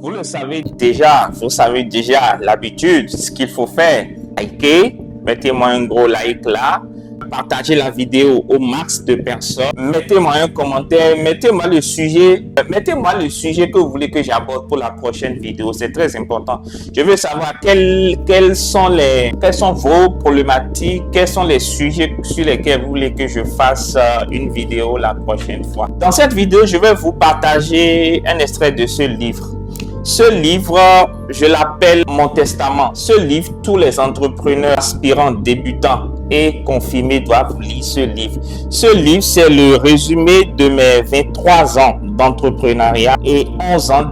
Vous le savez déjà, vous savez déjà l'habitude, ce qu'il faut faire. Likez, mettez-moi un gros like là, partagez la vidéo au max de personnes, mettez-moi un commentaire, mettez-moi le sujet que vous voulez que j'aborde pour la prochaine vidéo, c'est très important. Je veux savoir quelles sont vos problématiques, quels sont les sujets sur lesquels vous voulez que je fasse une vidéo la prochaine fois. Dans cette vidéo, je vais vous partager un extrait de ce livre. Ce livre, je l'appelle mon testament. Ce livre, tous les entrepreneurs aspirants, débutants et confirmés doivent lire ce livre. Ce livre, c'est le résumé de mes 23 ans d'entrepreneuriat et 11 ans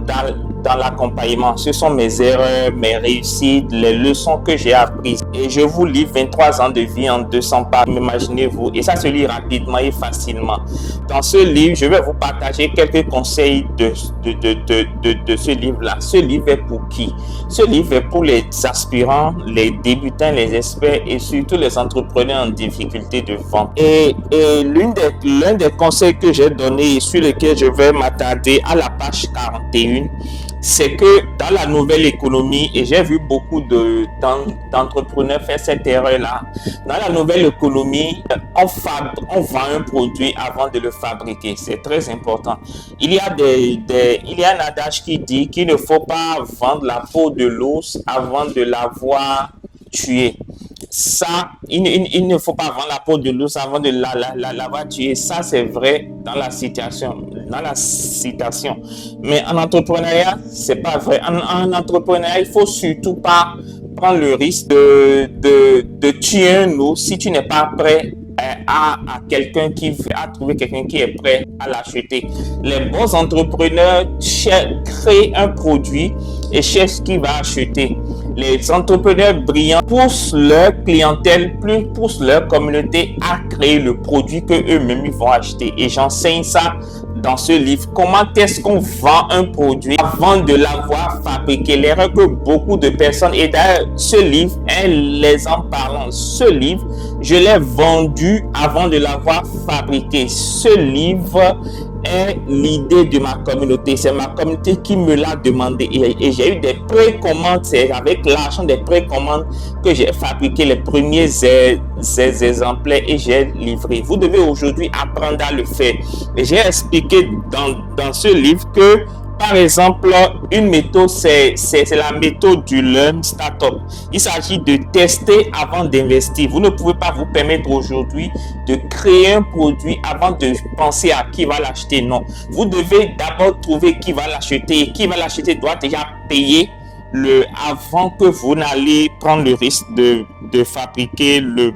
dans l'accompagnement. Ce sont mes erreurs, mes réussites, les leçons que j'ai apprises. Et je vous lis 23 ans de vie en 200 pages, imaginez-vous. Et ça se lit rapidement et facilement. Dans ce livre, je vais vous partager quelques conseils de ce livre-là. Ce livre est pour qui? Ce livre est pour les aspirants, les débutants, les experts et surtout les entrepreneurs en difficulté de vente. Et l'un des conseils que j'ai donné et sur lequel je vais m'attarder à la page 41, c'est que dans la nouvelle économie, et j'ai vu beaucoup d'entrepreneurs faire cette erreur-là, dans la nouvelle économie, on vend un produit avant de le fabriquer. C'est très important. Il y a un adage qui dit qu'il ne faut pas vendre la peau de l'ours avant de l'avoir tué. Ça, il ne faut pas vendre la peau de l'ours avant de l'avoir tué. Ça, c'est vrai dans la citation. Mais en entrepreneuriat, c'est pas vrai. En entrepreneuriat, il faut surtout pas prendre le risque de tuer un ours si tu n'es pas prêt à trouver quelqu'un qui est prêt à l'acheter. Les bons entrepreneurs créent un produit et cherchent qui va acheter. Les entrepreneurs brillants poussent leur clientèle, poussent leur communauté à créer le produit que eux-mêmes ils vont acheter. Et j'enseigne ça dans ce livre. Comment est-ce qu'on vend un produit avant de l'avoir fabriqué? L'erreur que beaucoup de personnes, et d'ailleurs ce livre est l'exemple parlant. Ce livre, je l'ai vendu avant de l'avoir fabriqué. Ce livre est l'idée de ma communauté. C'est ma communauté qui me l'a demandé. Et j'ai eu des précommandes. C'est avec l'argent des précommandes que j'ai fabriqué les premiers exemplaires et j'ai livré. Vous devez aujourd'hui apprendre à le faire. Et j'ai expliqué dans ce livre que, par exemple, une méthode, c'est la méthode du Learn Startup. Il s'agit de tester avant d'investir. Vous ne pouvez pas vous permettre aujourd'hui de créer un produit avant de penser à qui va l'acheter. Non. Vous devez d'abord trouver qui va l'acheter. Et qui va l'acheter doit déjà payer avant que vous n'allez prendre le risque de fabriquer le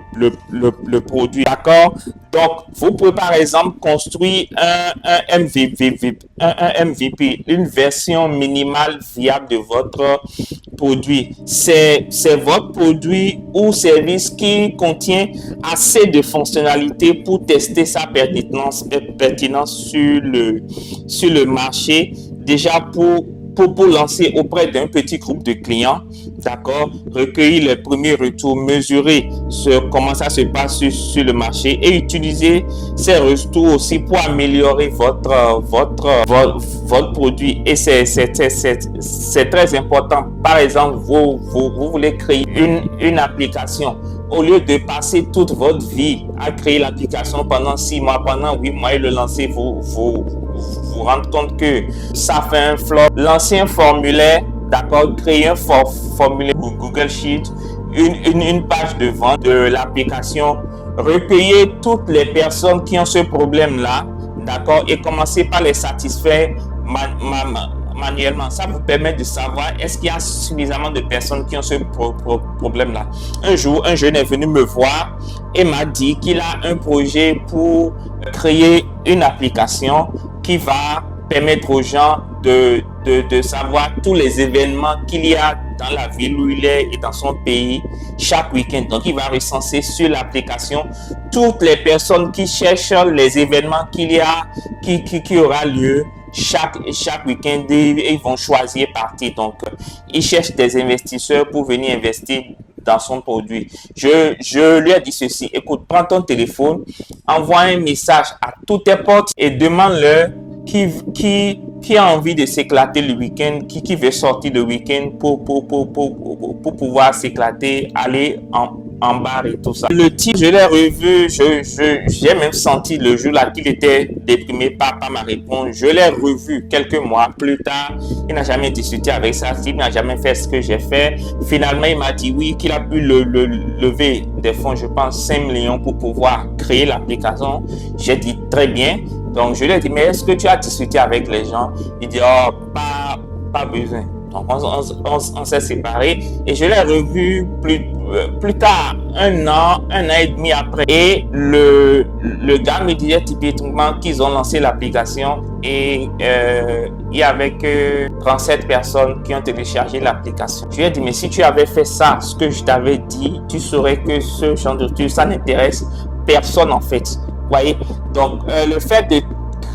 produit. D'accord? Donc, vous pouvez par exemple construire un MVP, une version minimale viable de votre produit. C'est votre produit ou service qui contient assez de fonctionnalités pour tester sa pertinence sur le marché, déjà pour lancer auprès d'un petit groupe de clients, d'accord, recueillir les premiers retours, mesurer comment ça se passe sur le marché et utiliser ces retours aussi pour améliorer votre produit. Et c'est très important. Par exemple, vous voulez créer une application. Au lieu de passer toute votre vie à créer l'application pendant 6 mois, pendant 8 mois et le lancer, vous rendre compte que ça fait un flop. L'ancien formulaire, d'accord, créer un formulaire Google Sheet, une page de vente de l'application, recueillir toutes les personnes qui ont ce problème-là, d'accord, et commencer par les satisfaire manuellement. Ça vous permet de savoir est-ce qu'il y a suffisamment de personnes qui ont ce problème-là. Un jour, un jeune est venu me voir et m'a dit qu'il a un projet pour créer une application qui va permettre aux gens de savoir tous les événements qu'il y a dans la ville où il est et dans son pays chaque week-end. Donc, il va recenser sur l'application toutes les personnes qui cherchent les événements qui aura lieu chaque week-end et ils vont choisir partie. Donc, ils cherchent des investisseurs pour venir investir dans son produit. Je lui ai dit ceci: écoute, prends ton téléphone, envoie un message à tous tes potes et demande-leur qui qui a envie de s'éclater le week-end, qui veut sortir le week-end pour pouvoir s'éclater, aller en bar et tout ça. Le type, je l'ai revu, j'ai même senti le jour-là qu'il était déprimé par ma réponse. Je l'ai revu quelques mois plus tard. Il n'a jamais discuté avec ça, il n'a jamais fait ce que j'ai fait. Finalement, il m'a dit oui, qu'il a pu lever des fonds, je pense 5 millions pour pouvoir créer l'application. J'ai dit très bien. Donc, je lui ai dit, mais est-ce que tu as discuté avec les gens? Il dit, oh, pas besoin. Donc, on s'est séparés et je l'ai revu plus tard, un an et demi après. Et le gars me disait typiquement qu'ils ont lancé l'application et il y avait que 37 personnes qui ont téléchargé l'application. Je lui ai dit, mais si tu avais fait ça, ce que je t'avais dit, tu saurais que ce genre de truc, ça n'intéresse personne en fait. Voyez, donc le fait de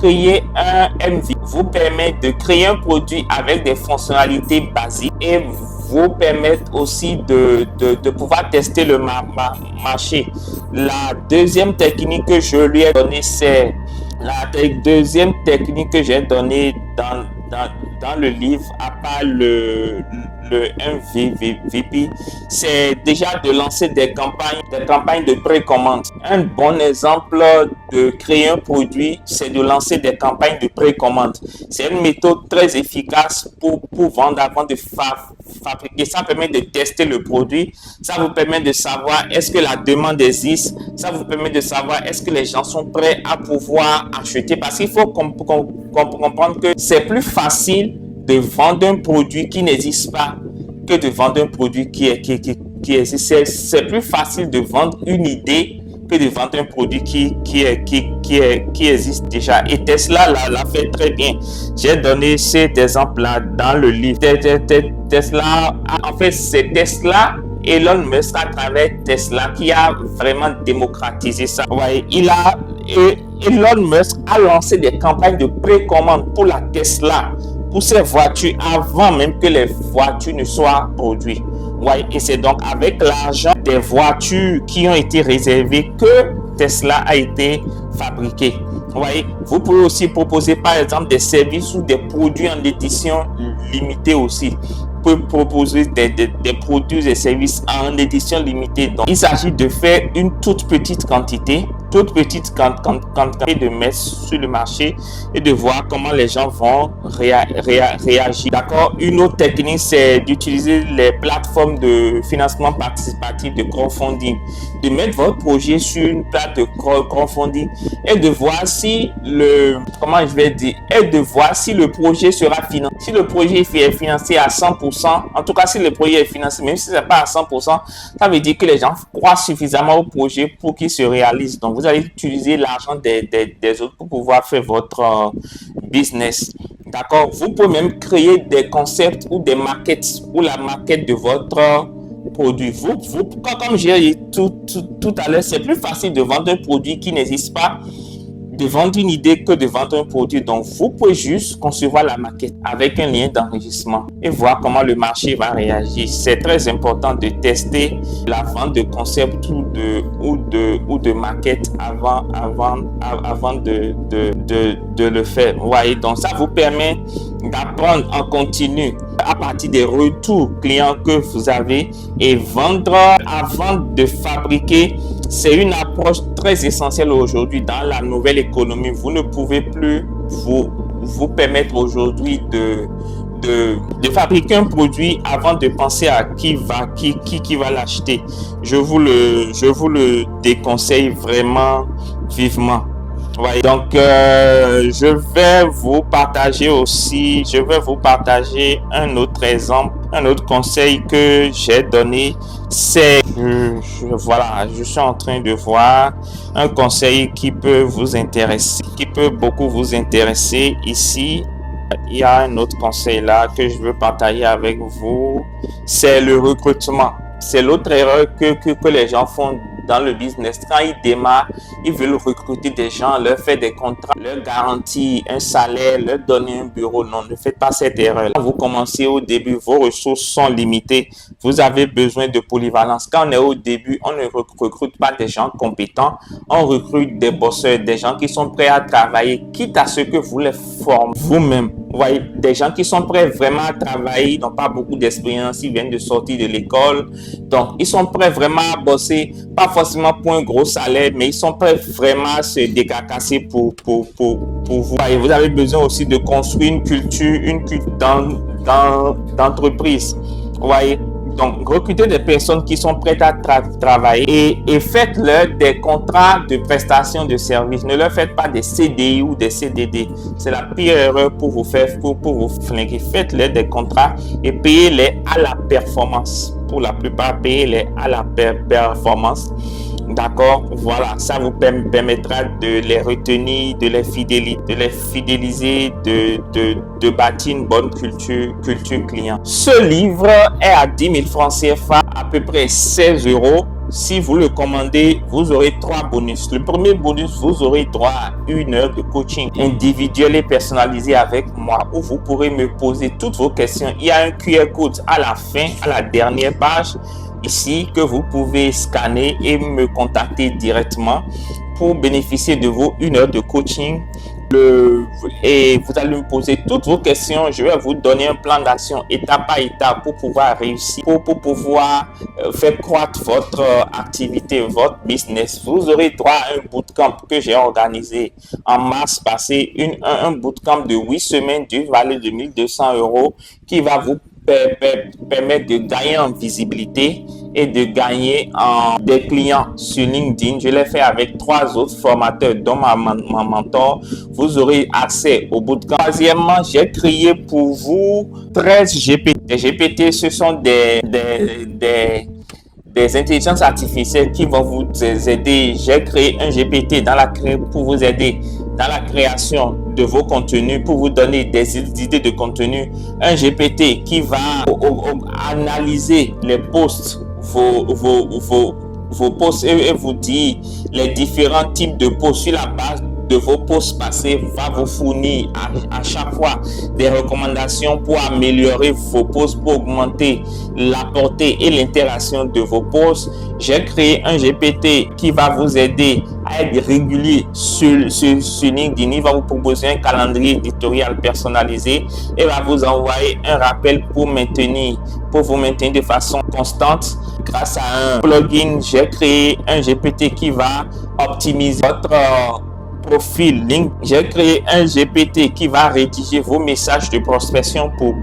créer un MVP vous permet de créer un produit avec des fonctionnalités basiques et vous permettre aussi de pouvoir tester le marché. La deuxième technique que je lui ai donnée, c'est deuxième technique que j'ai donnée dans le livre, à part le MVP, c'est déjà de lancer des campagnes de précommande. Un bon exemple de créer un produit, c'est de lancer des campagnes de précommande. C'est une méthode très efficace pour vendre avant de fabriquer. Ça permet de tester le produit. Ça vous permet de savoir est-ce que la demande existe. Ça vous permet de savoir est-ce que les gens sont prêts à pouvoir acheter. Parce qu'il faut comprendre que c'est plus facile de vendre un produit qui n'existe pas que de vendre un produit qui existe. C'est plus facile de vendre une idée que de vendre un produit qui existe déjà. Et Tesla l'a fait très bien. J'ai donné cet exemple-là dans le livre. Tesla, en fait, c'est Tesla, Elon Musk à travers Tesla qui a vraiment démocratisé ça. Ouais, Elon Musk a lancé des campagnes de précommande pour la Tesla, pour ces voitures avant même que les voitures ne soient produites. Ouais, et c'est donc avec l'argent des voitures qui ont été réservées que Tesla a été fabriqué. Ouais, vous pouvez aussi proposer par exemple des services ou des produits en édition limitée aussi. Vous pouvez proposer des produits et services en édition limitée. Donc, il s'agit de faire une toute petite quantité de mettre sur le marché et de voir comment les gens vont réagir. D'accord. Une autre technique, c'est d'utiliser les plateformes de financement participatif, de crowdfunding, de mettre votre projet sur une plate de crowdfunding et de voir si le projet sera financé. Si le projet est financé à 100%, en tout cas si le projet est financé, même si ce n'est pas à 100%, ça veut dire que les gens croient suffisamment au projet pour qu'il se réalise. Donc, vous allez utiliser l'argent des autres pour pouvoir faire votre business. D'accord? Vous pouvez même créer des concepts ou des maquettes ou la maquette de votre produit. Comme j'ai dit tout à l'heure, c'est plus facile de vendre un produit qui n'existe pas, de vendre une idée que de vendre un produit. Donc, vous pouvez juste concevoir la maquette avec un lien d'enregistrement et voir comment le marché va réagir. C'est très important de tester la vente de concept ou de maquette avant de le faire. Vous voyez, donc ça vous permet d'apprendre en continu à partir des retours clients que vous avez, et vendre avant de fabriquer. C'est une approche très essentielle aujourd'hui dans la nouvelle économie. Vous ne pouvez plus vous permettre aujourd'hui de fabriquer un produit avant de penser à qui va l'acheter. Je vous le déconseille vraiment vivement. Ouais. Donc, je vais vous partager un autre exemple, un autre conseil que j'ai donné. C'est, voilà, je suis en train de voir un conseil qui peut vous intéresser, qui peut beaucoup vous intéresser ici. Il y a un autre conseil là que je veux partager avec vous. C'est le recrutement. C'est l'autre erreur que les gens font dans le business, quand ils démarrent, ils veulent recruter des gens, leur faire des contrats, leur garantir un salaire, leur donner un bureau. Non, ne faites pas cette erreur. Quand vous commencez au début, vos ressources sont limitées. Vous avez besoin de polyvalence. Quand on est au début, on ne recrute pas des gens compétents. On recrute des bosseurs, des gens qui sont prêts à travailler, quitte à ce que vous les formez vous-même. Vous voyez, des gens qui sont prêts vraiment à travailler, ils n'ont pas beaucoup d'expérience, ils viennent de sortir de l'école. Donc, ils sont prêts vraiment à bosser, pas forcément pour un gros salaire, mais ils sont prêts vraiment à se décarcasser pour vous. Et vous avez besoin aussi de construire une culture d'entreprise. Vous voyez? Donc, recrutez des personnes qui sont prêtes à travailler et faites-leur des contrats de prestation de services. Ne leur faites pas des CDI ou des CDD. C'est la pire erreur pour vous faire, pour vous flinguer. Faites-leur des contrats et payez-les à la performance. Pour la plupart, payez-les à la performance. D'accord, voilà, ça vous permettra de les retenir, de les fidéliser, de bâtir une bonne culture client. Ce livre est à 10 000 francs CFA, à peu près 16 euros. Si vous le commandez, vous aurez 3 bonus. Le premier bonus, vous aurez droit à 1 heure de coaching individuel et personnalisé avec moi, où vous pourrez me poser toutes vos questions. Il y a un QR code à la fin, à la dernière page, ici, que vous pouvez scanner et me contacter directement pour bénéficier de vos 1 heure de coaching. Et vous allez me poser toutes vos questions. Je vais vous donner un plan d'action étape par étape pour pouvoir réussir, pour pouvoir faire croître votre activité, votre business. Vous aurez droit à un bootcamp que j'ai organisé en mars passé, un bootcamp de 8 semaines d'une valeur de 1 200 euros qui va vous permettre de gagner en visibilité et de gagner des clients sur LinkedIn. Je l'ai fait avec 3 autres formateurs, dont ma mentor. Vous aurez accès au bootcamp. Troisièmement, j'ai créé pour vous 13 GPT. Les GPT, ce sont des intelligences artificielles qui vont vous aider. J'ai créé un GPT pour vous aider dans la création de vos contenus, pour vous donner des idées de contenu. Un GPT qui va analyser les posts, vos posts et vous dire les différents types de posts sur la base de vos posts passés, va vous fournir à chaque fois des recommandations pour améliorer vos posts, pour augmenter la portée et l'interaction de vos posts. J'ai créé un GPT qui va vous aider à être régulier sur LinkedIn. Il va vous proposer un calendrier éditorial personnalisé et va vous envoyer un rappel pour vous maintenir de façon constante. Grâce à un plugin, j'ai créé un GPT qui va optimiser votre profil LinkedIn. J'ai créé un GPT qui va rédiger vos messages de prospection pour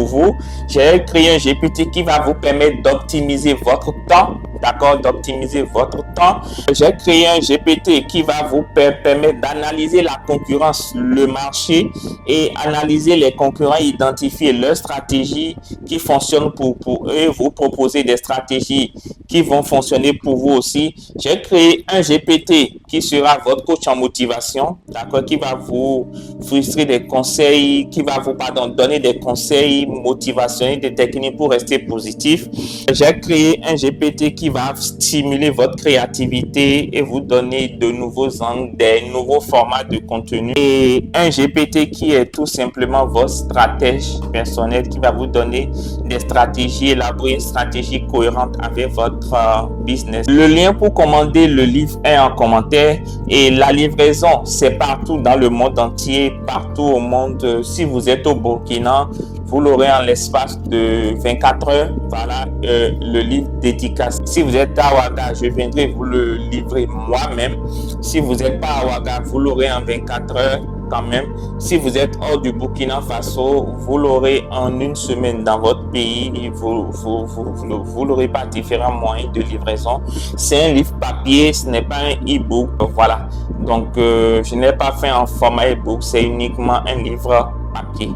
vous. J'ai créé un GPT qui va vous permettre d'optimiser votre temps. D'accord, d'optimiser votre temps. J'ai créé un GPT qui va vous permettre d'analyser la concurrence, le marché et analyser les concurrents, identifier leurs stratégies qui fonctionnent pour eux, vous proposer des stratégies qui vont fonctionner pour vous aussi. J'ai créé un GPT qui sera votre coach en motivation, d'accord, qui va vous frustrer des conseils, qui va vous donner des conseils motivationnels, des techniques pour rester positif. J'ai créé un GPT qui va stimuler votre créativité et vous donner de nouveaux angles, des nouveaux formats de contenu. Et un GPT qui est tout simplement votre stratège personnel, qui va vous donner des stratégies, élaborer une stratégie cohérente avec votre business. Le lien pour commander le livre est en commentaire et la livraison, c'est partout dans le monde entier, partout au monde. Si vous êtes au Burkina, vous l'aurez en l'espace de 24 heures. Voilà le livre dédicace. Si vous êtes à Ouaga, je viendrai vous le livrer moi-même. Si vous n'êtes pas à Ouaga, vous l'aurez en 24 heures quand même. Si vous êtes hors du Burkina Faso, vous l'aurez en 1 semaine dans votre pays. Vous l'aurez par différents moyens de livraison. C'est un livre papier, ce n'est pas un e-book. Voilà. Donc, je n'ai pas fait en format e-book, c'est uniquement un livre papier.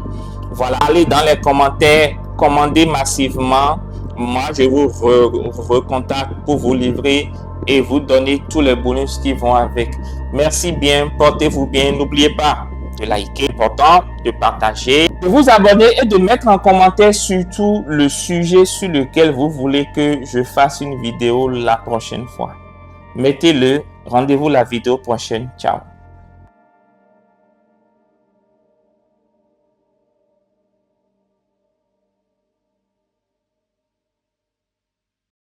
Voilà, allez dans les commentaires, commandez massivement. Moi, je vous recontacte pour vous livrer et vous donner tous les bonus qui vont avec. Merci bien, portez-vous bien. N'oubliez pas de liker, important, de partager, de vous abonner et de mettre en commentaire surtout le sujet sur lequel vous voulez que je fasse une vidéo la prochaine fois. Mettez-le. Rendez-vous la vidéo prochaine. Ciao.